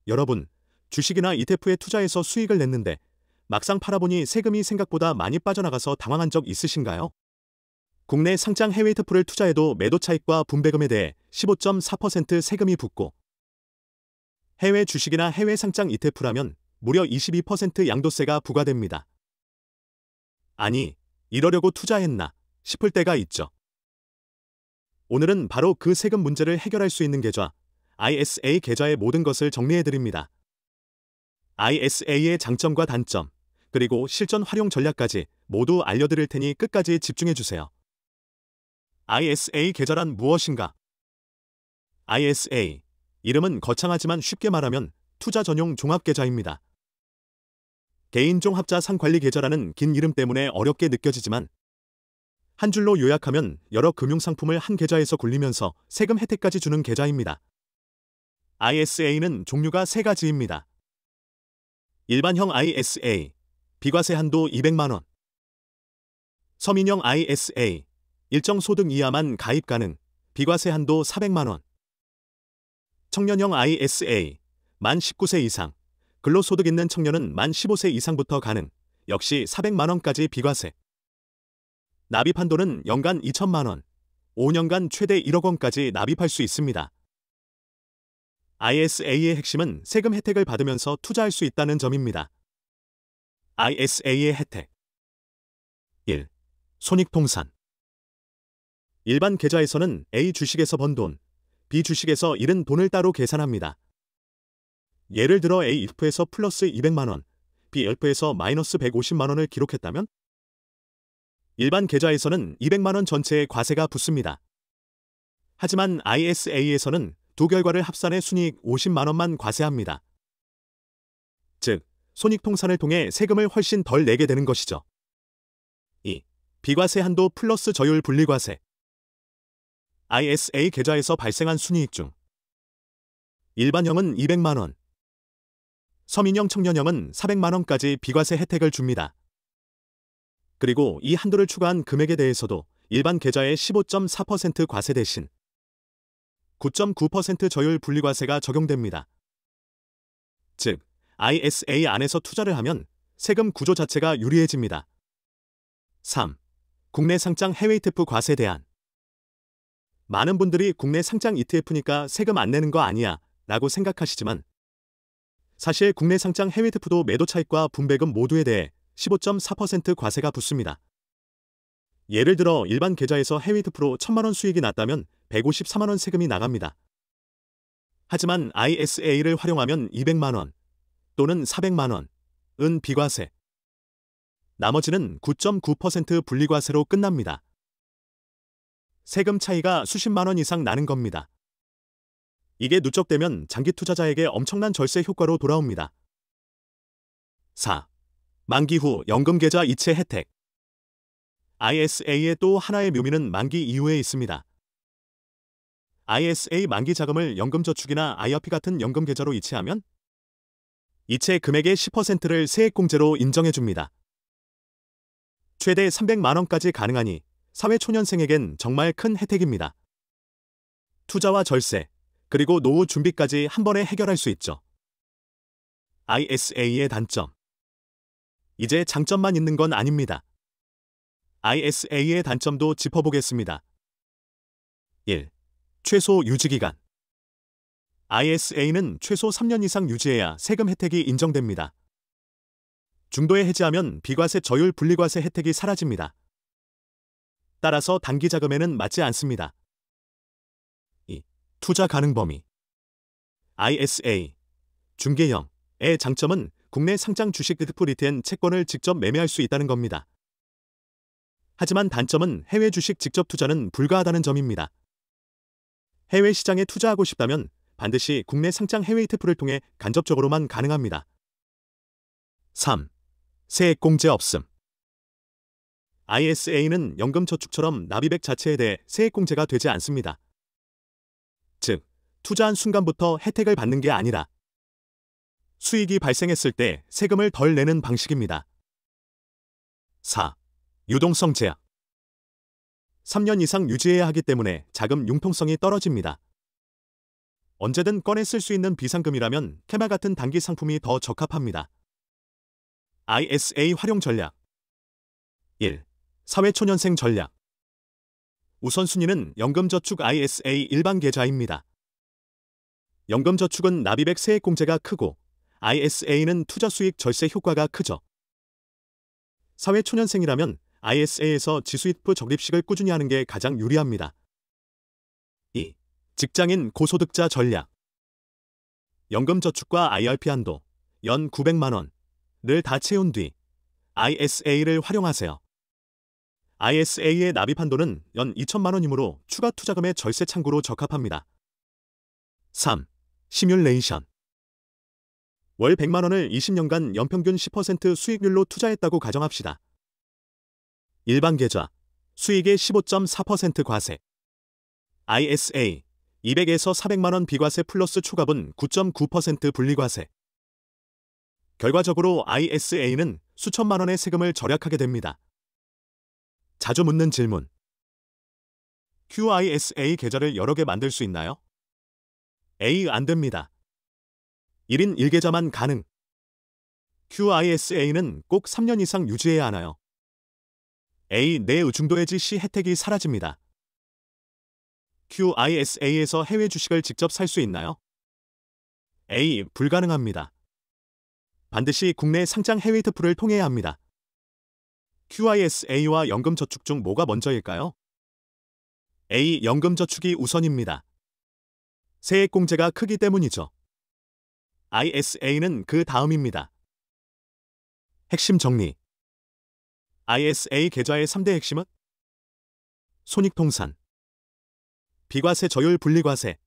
여러분, 주식이나 ETF에 투자해서 수익을 냈는데 막상 팔아보니 세금이 생각보다 많이 빠져나가서 당황한 적 있으신가요? 국내 상장 해외 ETF를 투자해도 매도 차익과 분배금에 대해 15.4% 세금이 붙고 해외 주식이나 해외 상장 ETF라면 무려 22% 양도세가 부과됩니다. 아니, 이러려고 투자했나 싶을 때가 있죠. 오늘은 바로 그 세금 문제를 해결할 수 있는 계좌, ISA 계좌의 모든 것을 정리해드립니다. ISA의 장점과 단점, 그리고 실전 활용 전략까지 모두 알려드릴 테니 끝까지 집중해주세요. ISA 계좌란 무엇인가? ISA, 이름은 거창하지만 쉽게 말하면 투자 전용 종합계좌입니다. 개인종합자산관리계좌라는 긴 이름 때문에 어렵게 느껴지지만 한 줄로 요약하면 여러 금융상품을 한 계좌에서 굴리면서 세금 혜택까지 주는 계좌입니다. ISA는 종류가 3가지입니다. 일반형 ISA, 비과세 한도 200만원. 서민형 ISA, 일정 소득 이하만 가입 가능, 비과세 한도 400만원. 청년형 ISA, 만 19세 이상, 근로소득 있는 청년은 만 15세 이상부터 가능, 역시 400만원까지 비과세. 납입 한도는 연간 2천만원, 5년간 최대 1억 원까지 납입할 수 있습니다. ISA의 핵심은 세금 혜택을 받으면서 투자할 수 있다는 점입니다. ISA의 혜택 1. 손익통산. 일반 계좌에서는 A 주식에서 번 돈, B 주식에서 잃은 돈을 따로 계산합니다. 예를 들어 A ETF에서 플러스 200만원, B ETF에서 마이너스 150만원을 기록했다면 일반 계좌에서는 200만원 전체의 과세가 붙습니다. 하지만 ISA에서는 두 결과를 합산해 순이익 50만원만 과세합니다. 즉, 손익통산을 통해 세금을 훨씬 덜 내게 되는 것이죠. 2. 비과세 한도 플러스 저율 분리과세. ISA 계좌에서 발생한 순이익 중 일반형은 200만원, 서민형 청년형은 400만원까지 비과세 혜택을 줍니다. 그리고 이 한도를 추가한 금액에 대해서도 일반 계좌의 15.4% 과세 대신 9.9% 저율 분리과세가 적용됩니다. 즉, ISA 안에서 투자를 하면 세금 구조 자체가 유리해집니다. 3. 국내 상장 해외 ETF 과세 대안. 많은 분들이 국내 상장 ETF니까 세금 안 내는 거 아니야 라고 생각하시지만 사실 국내 상장 해외 ETF도 매도 차익과 분배금 모두에 대해 15.4% 과세가 붙습니다. 예를 들어 일반 계좌에서 해외 ETF로 1,000만원 수익이 났다면 154만원 세금이 나갑니다. 하지만 ISA를 활용하면 200만원 또는 400만원은 비과세. 나머지는 9.9% 분리과세로 끝납니다. 세금 차이가 수십만원 이상 나는 겁니다. 이게 누적되면 장기 투자자에게 엄청난 절세 효과로 돌아옵니다. 4. 만기 후 연금계좌 이체 혜택. ISA의 또 하나의 묘미는 만기 이후에 있습니다. ISA 만기 자금을 연금저축이나 IRP 같은 연금계좌로 이체하면 이체 금액의 10%를 세액공제로 인정해줍니다. 최대 300만원까지 가능하니 사회초년생에겐 정말 큰 혜택입니다. 투자와 절세, 그리고 노후 준비까지 한 번에 해결할 수 있죠. ISA의 단점. 이제 장점만 있는 건 아닙니다. ISA의 단점도 짚어보겠습니다. 1. 최소 유지기간. ISA는 최소 3년 이상 유지해야 세금 혜택이 인정됩니다. 중도에 해지하면 비과세 저율 분리과세 혜택이 사라집니다. 따라서 단기 자금에는 맞지 않습니다. 2. 투자 가능 범위. ISA, 중개형의 장점은 국내 상장 주식 ETF 리텐 채권을 직접 매매할 수 있다는 겁니다. 하지만 단점은 해외 주식 직접 투자는 불가하다는 점입니다. 해외 시장에 투자하고 싶다면 반드시 국내 상장 해외 ETF를 통해 간접적으로만 가능합니다. 3. 세액공제 없음. ISA는 연금저축처럼 납입액 자체에 대해 세액공제가 되지 않습니다. 즉, 투자한 순간부터 혜택을 받는 게 아니라 수익이 발생했을 때 세금을 덜 내는 방식입니다. 4. 유동성 제약. 3년 이상 유지해야 하기 때문에 자금 융통성이 떨어집니다. 언제든 꺼내 쓸 수 있는 비상금이라면 캐마 같은 단기 상품이 더 적합합니다. ISA 활용 전략 1. 사회초년생 전략 우선순위는 연금저축 ISA 일반 계좌입니다. 연금저축은 납입액 세액공제가 크고 ISA는 투자수익 절세 효과가 크죠. 사회초년생이라면 ISA에서 지수이프 적립식을 꾸준히 하는 게 가장 유리합니다. 2. 직장인 고소득자 전략 연금저축과 IRP 한도 연 900만 원을 다 채운 뒤 ISA를 활용하세요. ISA의 납입 한도는 연 2천만 원이므로 추가 투자금의 절세 창구로 적합합니다. 3. 시뮬레이션 월 100만 원을 20년간 연평균 10% 수익률로 투자했다고 가정합시다. 일반 계좌, 수익의 15.4% 과세. ISA, 200에서 400만 원 비과세 플러스 추가분 9.9% 분리과세. 결과적으로 ISA는 수천만 원의 세금을 절약하게 됩니다. 자주 묻는 질문. QISA 계좌를 여러 개 만들 수 있나요? A. 안 됩니다. 1인 1계좌만 가능. QISA는 꼭 3년 이상 유지해야 하나요? A. 내 의중도 해지 시 혜택이 사라집니다. QISA에서 해외 주식을 직접 살 수 있나요? A. 불가능합니다. 반드시 국내 상장 해외 ETF를 통해야 합니다. QISA와 연금저축 중 뭐가 먼저일까요? A. 연금저축이 우선입니다. 세액공제가 크기 때문이죠. ISA는 그 다음입니다. 핵심 정리. ISA 계좌의 3대 핵심은? 손익통산, 비과세 저율 분리과세,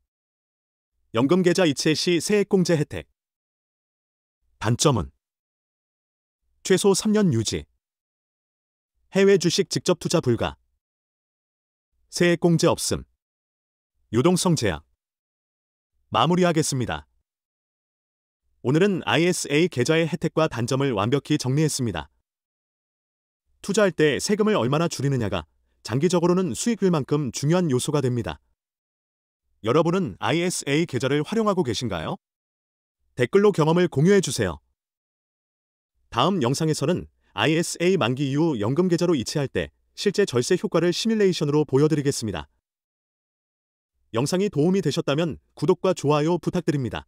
연금계좌 이체 시 세액공제 혜택. 단점은? 최소 3년 유지, 해외 주식 직접 투자 불가, 세액공제 없음, 유동성 제약. 마무리하겠습니다. 오늘은 ISA 계좌의 혜택과 단점을 완벽히 정리했습니다. 투자할 때 세금을 얼마나 줄이느냐가 장기적으로는 수익률만큼 중요한 요소가 됩니다. 여러분은 ISA 계좌를 활용하고 계신가요? 댓글로 경험을 공유해주세요. 다음 영상에서는 ISA 만기 이후 연금계좌로 이체할 때 실제 절세 효과를 시뮬레이션으로 보여드리겠습니다. 영상이 도움이 되셨다면 구독과 좋아요 부탁드립니다.